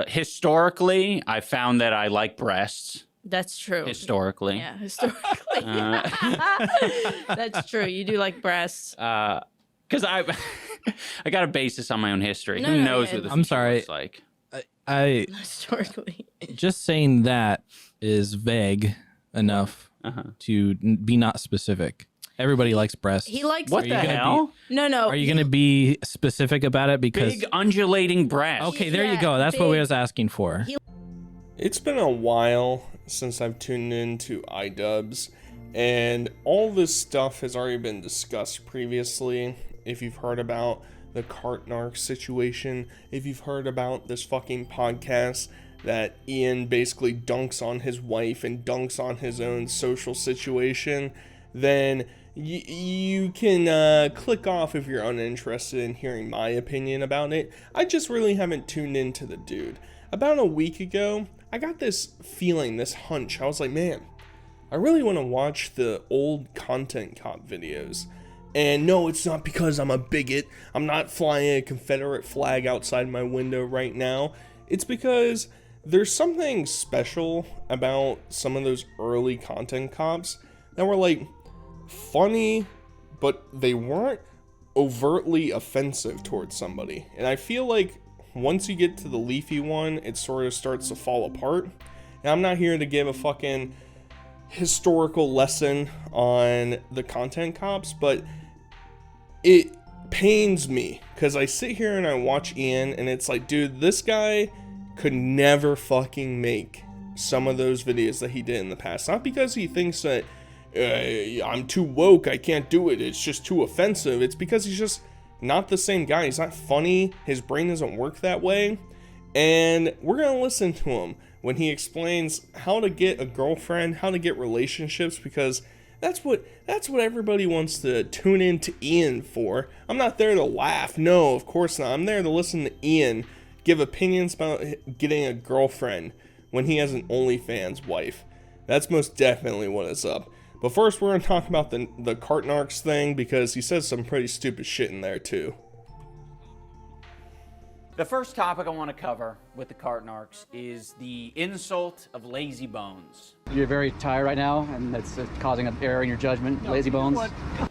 Historically, I found that I like breasts. That's true. Historically. Yeah, historically. That's true. You do like breasts. Because I got a basis on my own history. Who knows what the I'm future sorry. looks like? I Historically. just saying that is vague enough to be not specific. Everybody likes breasts. He likes What the hell? No. Are you going to be specific about it? Because Big undulating breasts. okay, there you go. That's what we was asking for. It's been a while since I've tuned into iDubbbz, and all this stuff has already been discussed previously. If you've heard about the Cartnark situation, if you've heard about this fucking podcast that Ian basically dunks on his wife and dunks on his own social situation, then you can click off if you're uninterested in hearing my opinion about it. I just really haven't tuned into the dude. About a week ago, I got this feeling, this hunch. I was like, man, I really want to watch the old Content Cop videos. And no, it's not because I'm a bigot. I'm not flying a Confederate flag outside my window right now. It's because there's something special about some of those early Content Cops that were like funny, but they weren't overtly offensive towards somebody. And I feel like once you get to the Leafy one, it sort of starts to fall apart. And I'm not here to give a fucking historical lesson on the Content Cops, but it pains me because I sit here and I watch Ian and it's like, dude, this guy could never fucking make some of those videos that he did in the past. Not because he thinks that I'm too woke, I can't do it, it's just too offensive. It's because he's just not the same guy. He's not funny. His brain doesn't work that way. And we're going to listen to him when he explains how to get a girlfriend, how to get relationships, because that's what everybody wants to tune in to Ian for. I'm not there to laugh. No, of course not. I'm there to listen to Ian give opinions about getting a girlfriend when he has an OnlyFans wife. That's most definitely what is up. But first, we're going to talk about the Cartnarks thing, because he says some pretty stupid shit in there, too. The first topic I want to cover with the Cartnarks is the insult of lazy bones. You're very tired right now, and that's causing an error in your judgment, lazy bones.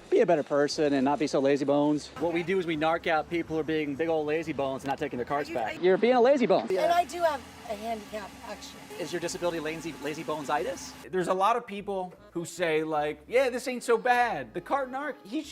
Be a better person and not be so lazy bones. What we do is we narc out people who are being big old lazy bones and not taking their cards back. You're being a lazy bone. And I do have a handicap, actually. Is your disability lazy bonesitis? There's a lot of people who say, like, yeah, this ain't so bad. The Cartnark, he's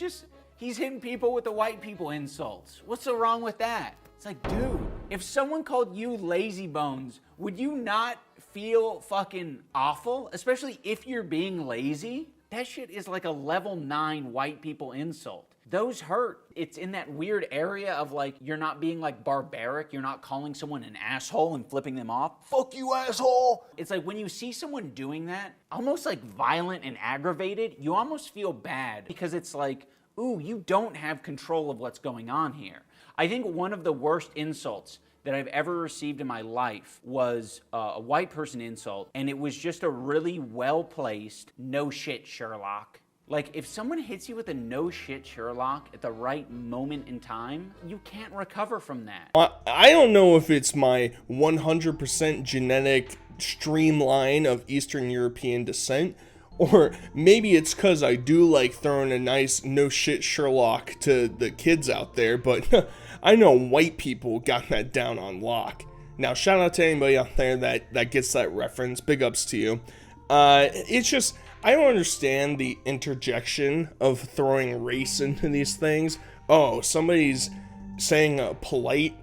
hitting people with the white people insults. What's so wrong with that? It's like, dude, if someone called you lazy bones, would you not feel fucking awful? Especially if you're being lazy? That shit is like a level 9 white people insult. Those hurt. It's in that weird area of like, you're not being like barbaric. You're not calling someone an asshole and flipping them off. Fuck you, asshole. It's like when you see someone doing that, almost like violent and aggravated, you almost feel bad because it's like, ooh, you don't have control of what's going on here. I think one of the worst insults that I've ever received in my life was a white person insult, and it was just a really well-placed, no shit Sherlock. Like, if someone hits you with a no shit Sherlock at the right moment in time, you can't recover from that. I don't know if it's my 100% genetic streamline of Eastern European descent, or maybe it's because I do like throwing a nice no shit Sherlock to the kids out there, but I know white people got that down on lock. Now, shout out to anybody out there that gets that reference. Big ups to you. It's just, I don't understand the interjection of throwing race into these things. Oh, somebody's saying a polite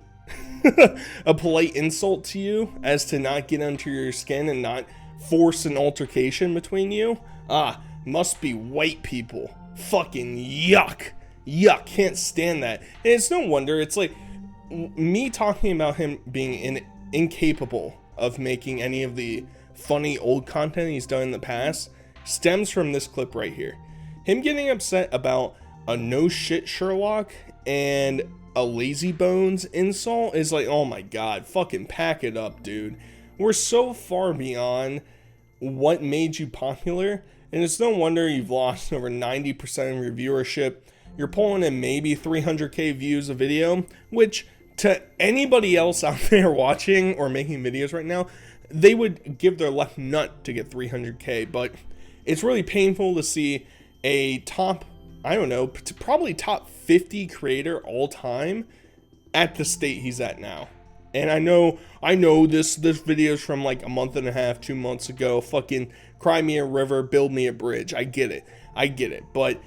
insult to you as to not get under your skin and not force an altercation between you. Must be white people. Fucking yuck. Yuck, can't stand that. And it's no wonder, it's like me talking about him being incapable of making any of the funny old content he's done in the past stems from this clip right here. Him getting upset about a no shit Sherlock and a lazy bones insult is like, oh my god, fucking pack it up, dude. We're so far beyond what made you popular, and it's no wonder you've lost over 90% of your viewership. You're pulling in maybe 300k views a video, which to anybody else out there watching or making videos right now, they would give their left nut to get 300K, but it's really painful to see a top, I don't know, probably top 50 creator all time at the state he's at now. And I know this video's from like a month and a half, 2 months ago. Fucking cry me a river, build me a bridge. I get it. But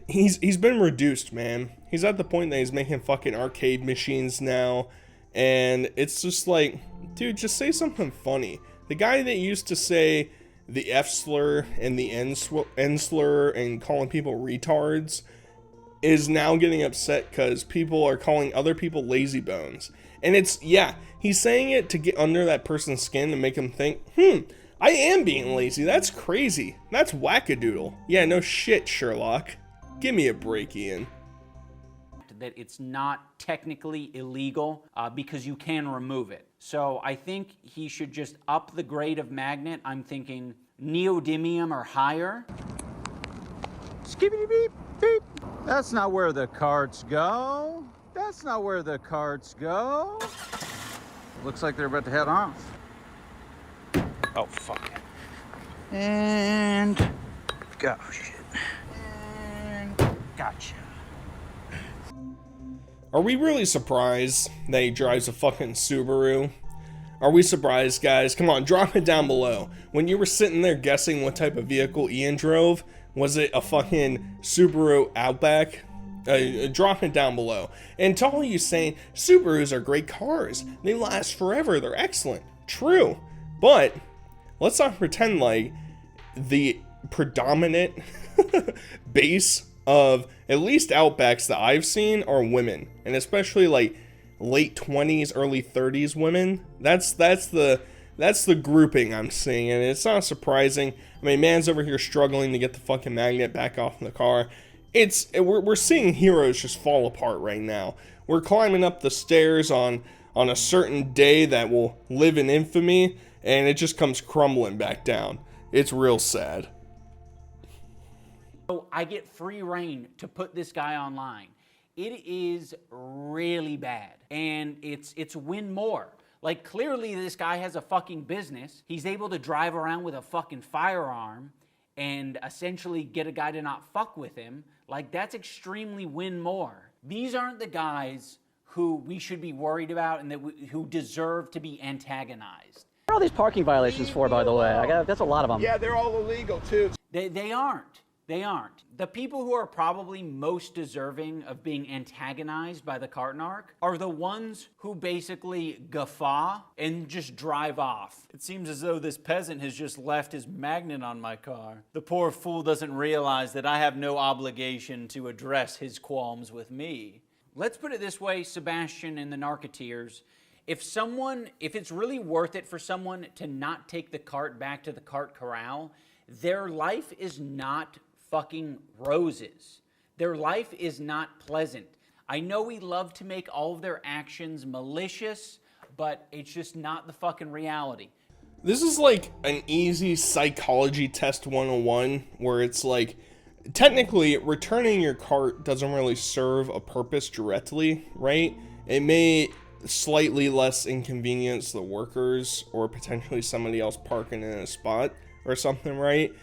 he's been reduced, man. He's at the point that he's making fucking arcade machines now. And it's just like, dude, just say something funny. The guy that used to say the F slur and the N slur and calling people retards is now getting upset because people are calling other people lazy bones. And it's, yeah, he's saying it to get under that person's skin and make them think, I am being lazy. That's crazy. That's wackadoodle. Yeah, no shit, Sherlock. Give me a break, Ian. That it's not technically illegal because you can remove it. So I think he should just up the grade of magnet. I'm thinking neodymium or higher. Skibbity beep beep. That's not where the carts go. That's not where the carts go. Looks like they're about to head off. Oh, fuck. And go, shit. And gotcha. Are we really surprised that he drives a fucking Subaru? Are we surprised, guys? Come on, drop it down below. When you were sitting there guessing what type of vehicle Ian drove, was it a fucking Subaru Outback? Drop it down below. And to all you saying, Subarus are great cars. They last forever. They're excellent. True. But let's not pretend like the predominant base of at least Outbacks that I've seen are women, and especially like late 20s, early 30s women. That's the grouping I'm seeing, and it's not surprising. I mean, man's over here struggling to get the fucking magnet back off in the car. We're seeing heroes just fall apart right now. We're climbing up the stairs on a certain day that will live in infamy, and it just comes crumbling back down. It's real sad. So I get free reign to put this guy online. It is really bad, and it's win more. Like, clearly this guy has a fucking business. He's able to drive around with a fucking firearm and essentially get a guy to not fuck with him. Like, that's extremely win more. These aren't the guys who we should be worried about and who deserve to be antagonized. What are all these parking violations for, by the way? That's a lot of them. Yeah, they're all illegal, too. They aren't. They aren't. The people who are probably most deserving of being antagonized by the cart narc are the ones who basically guffaw and just drive off. It seems as though this peasant has just left his magnet on my car. The poor fool doesn't realize that I have no obligation to address his qualms with me. Let's put it this way, Sebastian and the Narketeers. If it's really worth it for someone to not take the cart back to the cart corral, their life is not fucking roses. Their life is not pleasant. I know we love to make all of their actions malicious, but it's just not the fucking reality. This is like an easy psychology test 101, where it's like, technically, returning your cart doesn't really serve a purpose directly, right? It may slightly less inconvenience the workers or potentially somebody else parking in a spot or something, right?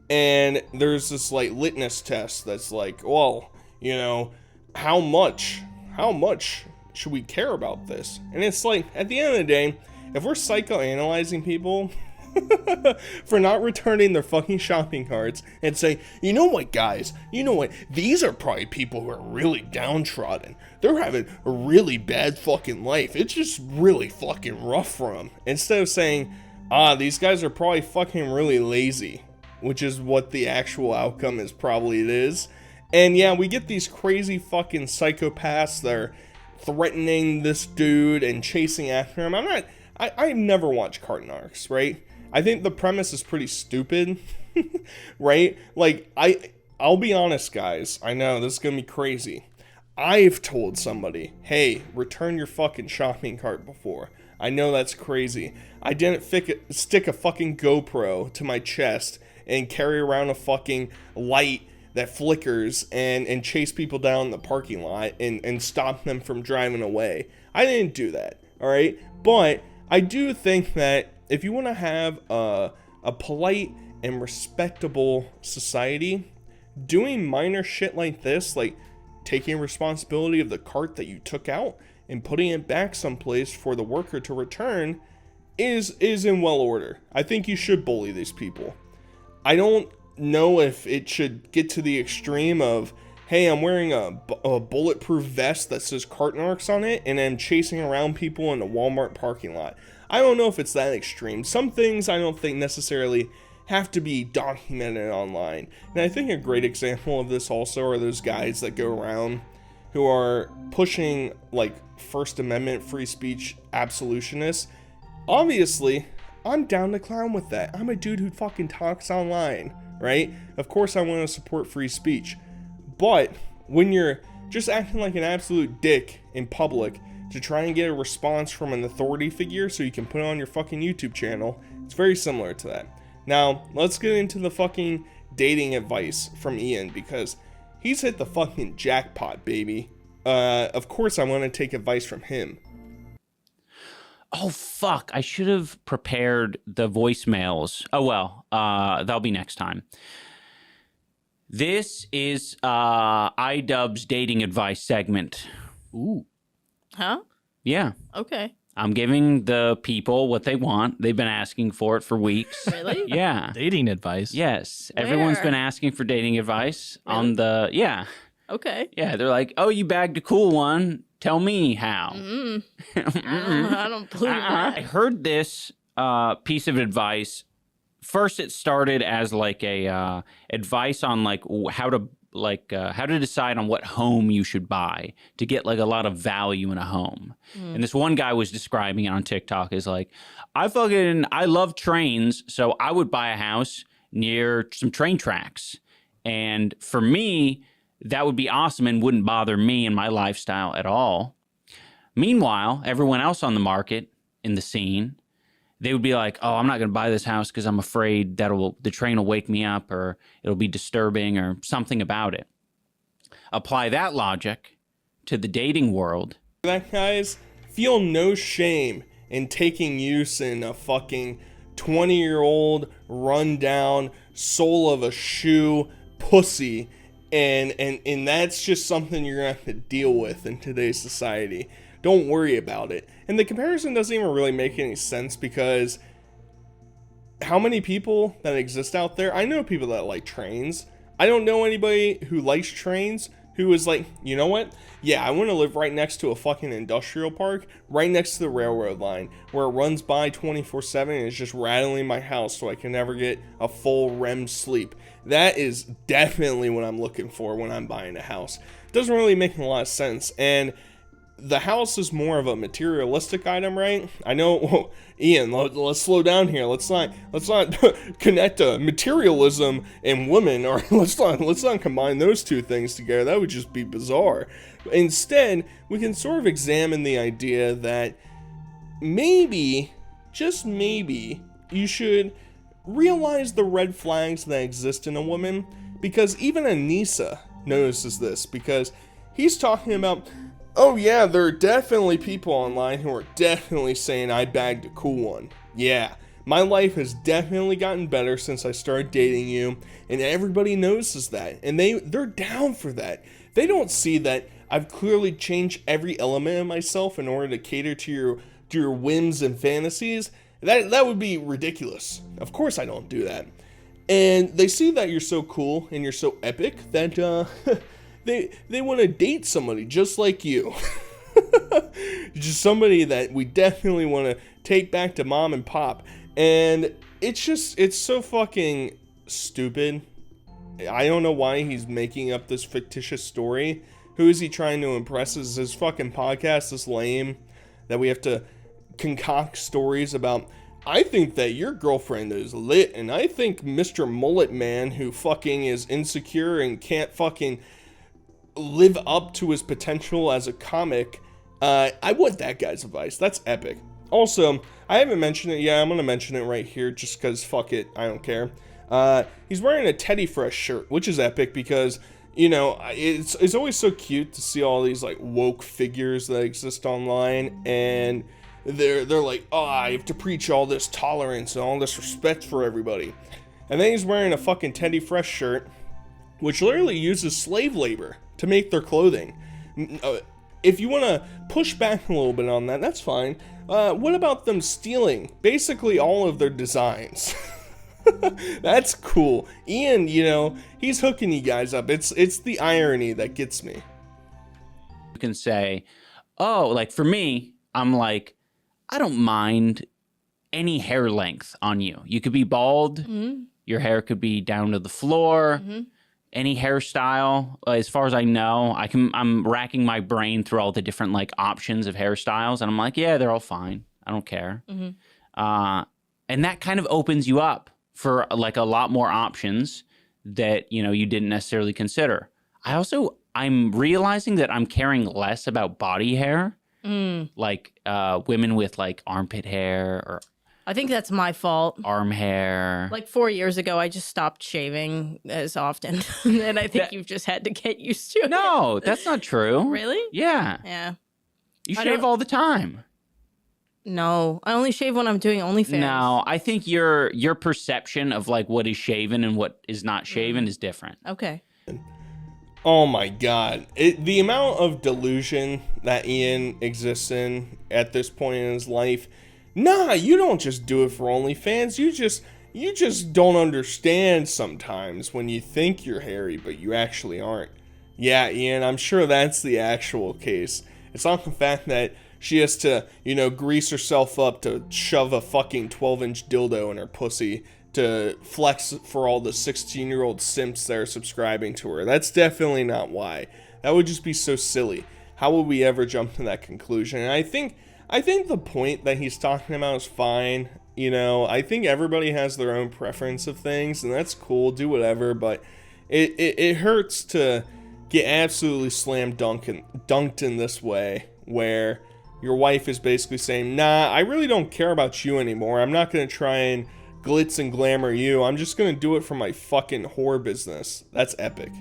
And there's this like litmus test that's like, well, you know, how much should we care about this? And it's like, at the end of the day, if we're psychoanalyzing people for not returning their fucking shopping carts and say, you know what, guys, you know what, these are probably people who are really downtrodden. They're having a really bad fucking life. It's just really fucking rough for them. Instead of saying, these guys are probably fucking really lazy, which is what the actual outcome is, probably it is. And yeah, we get these crazy fucking psychopaths that are threatening this dude and chasing after him. I've never watched cart narcs, right? I think the premise is pretty stupid, right? Like, I'll be honest, guys. I know, this is gonna be crazy. I've told somebody, hey, return your fucking shopping cart before. I know that's crazy. I didn't stick a fucking GoPro to my chest and carry around a fucking light that flickers and chase people down in the parking lot and stop them from driving away. I didn't do that, all right? But I do think that if you want to have a polite and respectable society, doing minor shit like this, like taking responsibility of the cart that you took out and putting it back someplace for the worker to return is in well order. I think you should bully these people. I don't know if it should get to the extreme of, hey, I'm wearing a bulletproof vest that says cart narcs on it and I'm chasing around people in a Walmart parking lot. I don't know if it's that extreme. Some things I don't think necessarily have to be documented online. And I think a great example of this also are those guys that go around who are pushing like First Amendment free speech absolutionists. Obviously, I'm down to clown with that. I'm a dude who fucking talks online, right? Of course I want to support free speech. But when you're just acting like an absolute dick in public to try and get a response from an authority figure so you can put it on your fucking YouTube channel, it's very similar to that. Now, let's get into the fucking dating advice from Ian, because he's hit the fucking jackpot, baby. Of course I want to take advice from him. Oh, fuck. I should have prepared the voicemails. Oh, well, that'll be next time. This is iDubbbz dating advice segment. Ooh. Huh? Yeah. Okay. I'm giving the people what they want. They've been asking for it for weeks. Really? Yeah. Dating advice. Yes. Everyone's been asking for dating advice on the, yeah. Okay. Yeah. They're like, oh, you bagged a cool one. Tell me how. I don't believe that. I heard this piece of advice. First, it started as like a advice on like how to decide on what home you should buy to get like a lot of value in a home. And this one guy was describing it on TikTok as like, I love trains, so I would buy a house near some train tracks. And for me, that would be awesome and wouldn't bother me and my lifestyle at all. Meanwhile, everyone else on the market in the scene, they would be like, oh, I'm not going to buy this house because I'm afraid that the train will wake me up or it'll be disturbing or something about it. Apply that logic to the dating world. That, guys, feel no shame in taking use in a fucking 20-year-old rundown sole of a shoe pussy, and that's just something you're gonna have to deal with in today's society. Don't worry about it. And the comparison doesn't even really make any sense, because how many people that exist out there? I know people that like trains. I don't know anybody who likes trains who is like, you know what? Yeah, I want to live right next to a fucking industrial park, right next to the railroad line, where it runs by 24/7 and is just rattling my house so I can never get a full REM sleep. That is definitely what I'm looking for when I'm buying a house. Doesn't really make a lot of sense. And the house is more of a materialistic item, right? I know, Ian, let's slow down here. Let's not connect materialism and women, or let's not combine those two things together. That would just be bizarre. Instead, we can sort of examine the idea that maybe, just maybe, you should realize the red flags that exist in a woman, because even Anissa notices this, because he's talking about, oh yeah, there are definitely people online who are definitely saying I bagged a cool one. Yeah, my life has definitely gotten better since I started dating you, and everybody notices that, and they're down for that. They don't see that I've clearly changed every element of myself in order to cater to your whims and fantasies. That would be ridiculous. Of course I don't do that. And they see that you're so cool and you're so epic that they want to date somebody just like you. Just somebody that we definitely want to take back to mom and pop. And it's so fucking stupid. I don't know why he's making up this fictitious story. Who is he trying to impress? Is his fucking podcast this lame that we have to concoct stories about? I think that your girlfriend is lit, and I think Mr. Mullet Man, who fucking is insecure and can't fucking live up to his potential as a comic, I want that guy's advice. That's epic. Also, I haven't mentioned it yet. I'm gonna mention it right here just because fuck it, I don't care. He's wearing a Teddy Fresh shirt, which is epic because, you know, it's always so cute to see all these like woke figures that exist online, and they're like, oh, I have to preach all this tolerance and all this respect for everybody. And then he's wearing a fucking Teddy Fresh shirt, which literally uses slave labor to make their clothing. If you want to push back a little bit on that, that's fine. What about them stealing basically all of their designs? That's cool. Ian, you know, he's hooking you guys up. It's the irony that gets me. You can say, oh, like for me, I'm like, I don't mind any hair length on you. You could be bald. Your hair could be down to the floor. Any hairstyle, as far as I know, I'm racking my brain through all the different like options of hairstyles, and I'm like, yeah, they're all fine. I don't care. And that kind of opens you up for like a lot more options that, you know, you didn't necessarily consider. I'm realizing that I'm caring less about body hair, like women with like armpit hair or I think that's my fault. arm hair. Like 4 years ago, I just stopped shaving as often. And I think you've just had to get used to it. No, that's not true. Really? Yeah. Yeah. You I shave don't- all the time. No, I only shave when I'm doing OnlyFans. No, I think your perception of like what is shaven and what is not shaven is different. Okay. Oh my god. The amount of delusion that Ian exists in at this point in his life. Nah, you don't just do it for OnlyFans. You just don't understand sometimes when you think you're hairy, but you actually aren't. Yeah, Ian, I'm sure that's the actual case. It's not the fact that she has to, you know, grease herself up to shove a fucking 12-inch dildo in her pussy to flex for all the 16-year-old simps that are subscribing to her. That's definitely not why. That would just be so silly. How would we ever jump to that conclusion? And I think the point that he's talking about is fine. You know, I think everybody has their own preference of things, and that's cool. Do whatever, but it hurts to get absolutely slam dunked in this way, where your wife is basically saying, nah, I really don't care about you anymore. I'm not going to try and glitz and glamour you. I'm just going to do it for my fucking whore business. That's epic.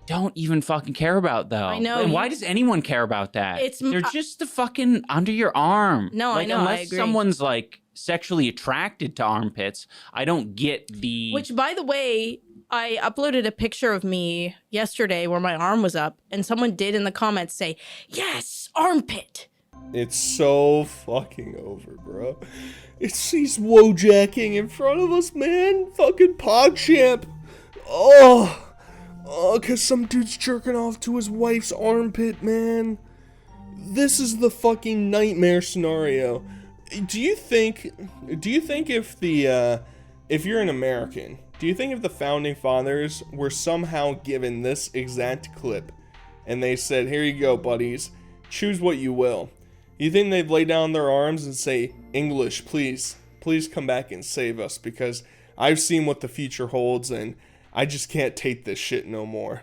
Don't even fucking care about though. I know. And why does anyone care about that? They're just the fucking under your arm. No, like, I know. I Unless agree. someone's like sexually attracted to armpits, I don't get the. Which, by the way, I uploaded a picture of me yesterday where my arm was up, and someone did in the comments say, yes, armpit. It's so fucking over, bro. He's wojacking in front of us, man. Fucking PogChamp. Oh, cause some dude's jerking off to his wife's armpit, man. This is the fucking nightmare scenario. Do you think if you're an American, do you think if the founding fathers were somehow given this exact clip and they said, here you go, buddies, choose what you will, you think they'd lay down their arms and say, English, please come back and save us, because I've seen what the future holds and I just can't take this shit no more.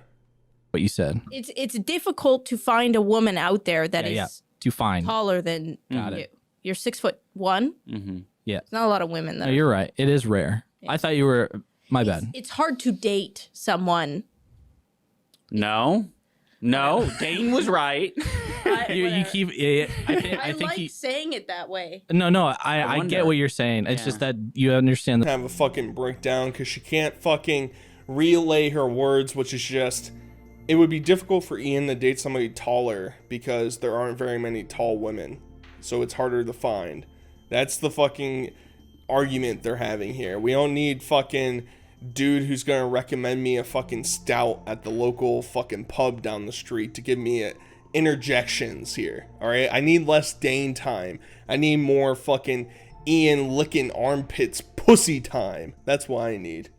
What you said. It's difficult to find a woman out there that is to find. taller than Got you. it. You're 6'1". Mm-hmm. Yeah. There's not a lot of women that No, you're right. It is rare. Yeah. I thought you were. My bad. It's hard to date someone. No, Dane was right. You keep. Yeah, I think like saying it that way. No. I wonder. get what you're saying. It's Yeah. just that you understand the Have a fucking breakdown because she can't fucking relay her words, which is just, it would be difficult for Ian to date somebody taller because there aren't very many tall women, so it's harder to find. That's the fucking argument they're having here. We don't need fucking dude who's gonna recommend me a fucking stout at the local fucking pub down the street to give me interjections here. All right, I need less Dane time. I need more fucking Ian licking armpits pussy time. That's what I need.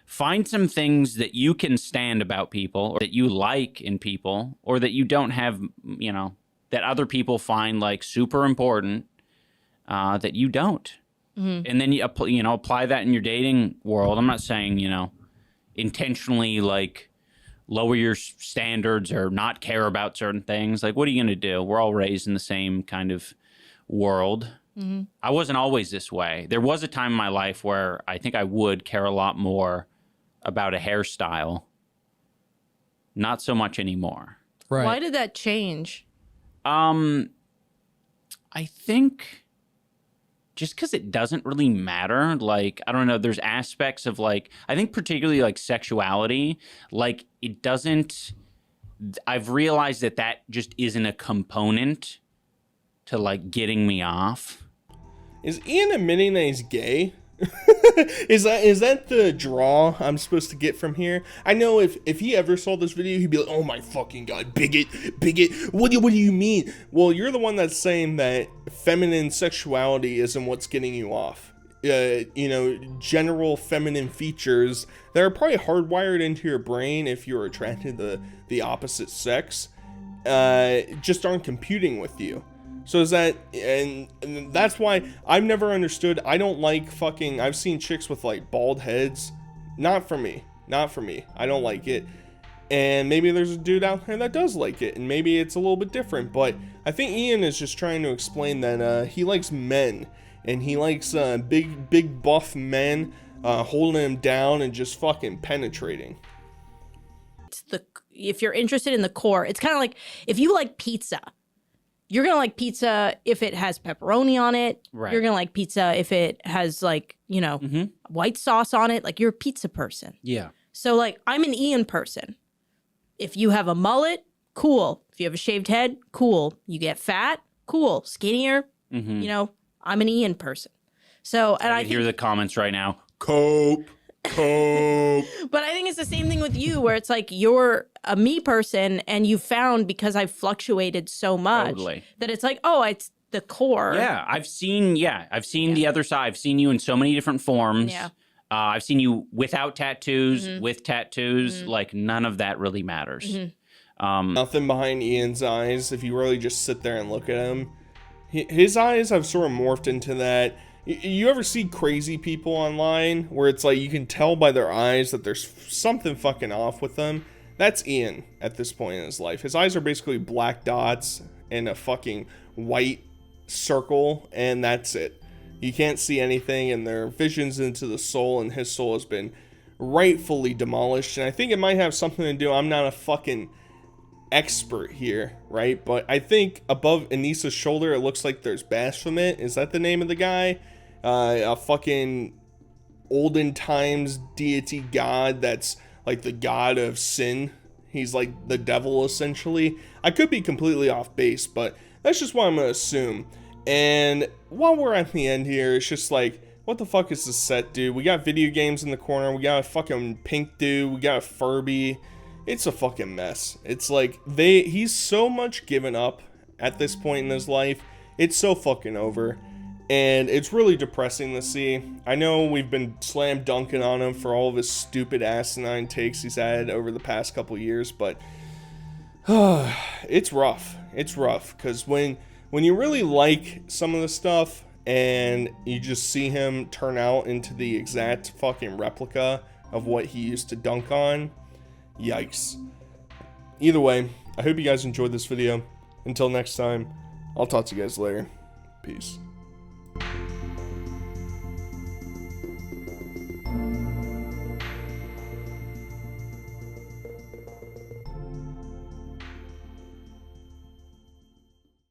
Find some things that you can stand about people, or that you like in people, or that you don't have, you know, that other people find like super important, that you don't. And then you apply that in your dating world. I'm not saying, you know, intentionally like lower your standards or not care about certain things. Like, what are you going to do? We're all raised in the same kind of world. I wasn't always this way. There was a time in my life where I think I would care a lot more about a hairstyle. Not so much anymore. Right. Why did that change? I think just because it doesn't really matter. Like, I don't know, there's aspects of like, I think particularly like sexuality, like it doesn't, I've realized that that just isn't a component to like getting me off. Is Ian admitting that he's gay? is that the draw I'm supposed to get from here? I know if he ever saw this video, he'd be like, oh my fucking god, bigot. What do you mean? Well, you're the one that's saying that feminine sexuality isn't what's getting you off. You know, general feminine features that are probably hardwired into your brain if you're attracted to the opposite sex, just aren't computing with you. So is that, and that's why I've never understood. I don't like fucking, I've seen chicks with like bald heads. Not for me. I don't like it. And maybe there's a dude out there that does like it, and maybe it's a little bit different. But I think Ian is just trying to explain that he likes men, and he likes big buff men holding him down and just fucking penetrating. If you're interested in the core, it's kind of like if you like pizza. You're going to like pizza if it has pepperoni on it. Right. You're going to like pizza if it has like, you know, white sauce on it. Like you're a pizza person. Yeah. So like I'm an Ian person. If you have a mullet, cool. If you have a shaved head, cool. You get fat, cool. Skinnier, you know, I'm an Ian person. So, and I hear the comments right now. Cope. But I think it's the same thing with you, where it's like you're a me person, and you found because I've fluctuated so much that it's like, oh, it's the core. Yeah, I've seen the other side. I've seen you in so many different forms. Yeah. I've seen you without tattoos, with tattoos. Like none of that really matters. Nothing behind Ian's eyes. If you really just sit there and look at him, his eyes have sort of morphed into that. You ever see crazy people online where it's like you can tell by their eyes that there's something fucking off with them? That's Ian at this point in his life. His eyes are basically black dots and a fucking white circle, and that's it. You can't see anything, and their vision's into the soul, and his soul has been rightfully demolished. And I think it might have something to do, I'm not a fucking expert here, right? But I think above Anissa's shoulder, it looks like there's Baphomet. Is that the name of the guy? A fucking olden times deity god that's like the god of sin. He's like the devil, essentially. I could be completely off base, but that's just what I'm gonna assume. And while we're at the end here, it's just like, what the fuck is this set, dude? We got video games in the corner. We got a fucking pink dude. We got a Furby. It's a fucking mess. It's like he's so much given up at this point in his life. It's so fucking over. And it's really depressing to see. I know we've been slam dunking on him for all of his stupid asinine takes he's had over the past couple years, but it's rough. It's rough because when you really like some of the stuff and you just see him turn out into the exact fucking replica of what he used to dunk on, yikes. Either way, I hope you guys enjoyed this video. Until next time, I'll talk to you guys later. Peace.